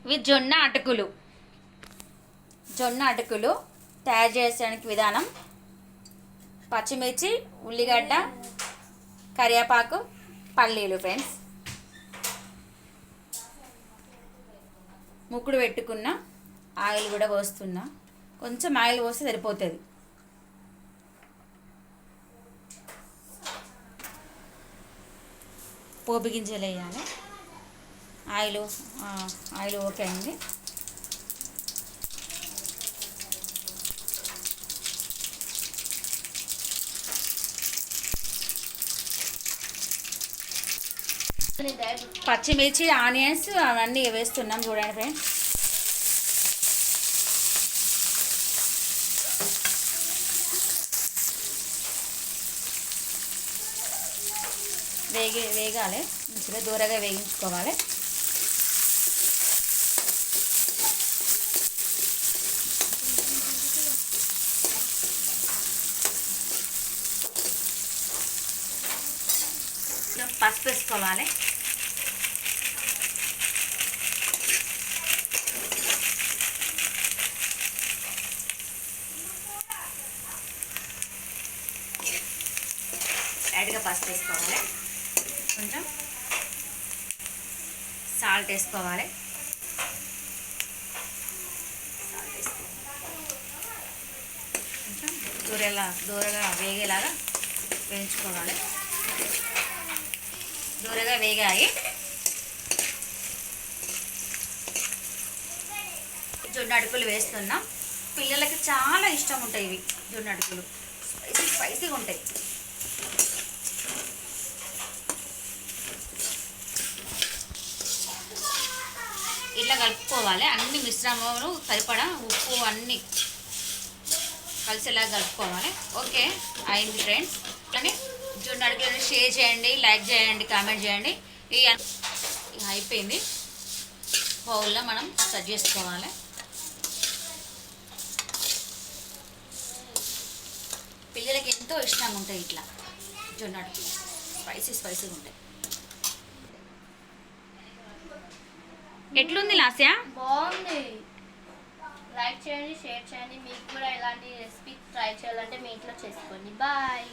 ఇవి జొన్న అటుకులు తయారు చేసేడానికి విధానం: పచ్చిమిర్చి, ఉల్లిగడ్డ, కరివేపాకు, పల్లీలు. ఫ్రెండ్స్, ముక్కుడు పెట్టుకున్న ఆయిల్ కూడా పోస్తున్నా. కొంచెం ఆయిల్ పోస్తే సరిపోతుంది. పోపు గింజలు వేయాలి. ఆయిల్ ఓకే అయింది. పచ్చిమిర్చి, ఆనియన్స్ అవన్నీ వేస్తున్నాం. చూడండి ఫ్రెండ్స్, వేగాలి. మంచిగా దూరగా వేగించుకోవాలి. పసుపు వేసుకోవాలి. లైట్గా పసుపు వేసుకోవాలి. కొంచెం సాల్ట్ వేసుకోవాలి. కొంచెం దూరగా వేగేలాగా వేయించుకోవాలి. దూరగా వేగాయి. జొన్న అటుకులు వేస్తున్నాం. పిల్లలకి చాలా ఇష్టం ఉంటాయి ఇవి. జొన్న అటుకులు స్పైసీగా ఉంటాయి. ఇట్లా కలుపుకోవాలి. అన్ని మిశ్రమాలు సరిపడా ఉప్పు అన్నీ కలిసేలా కలుపుకోవాలి. ఓకే, అయింది ఫ్రెండ్స్. కానీ జొన్న అటుకులను షేర్ చేయండి, లైక్ చేయండి, కామెంట్ చేయండి. ఇది అయిపోయింది. బౌల్లో మనం సెట్ చేసుకోవాలి. పిల్లలకి ఎంతో ఇష్టంగా ఉంటాయి ఇట్లా జొన్న అటుకులు. స్పైసీగా ఉంటాయి. ఎట్లుంది లాస్య? బాగుంది. లైక్ చేయండి, షేర్ చేయండి. మీకు కూడా ఇలాంటి రెసిపీ ట్రై చేయాలంటే మీ ఇంట్లో చేసుకోండి. బాయ్.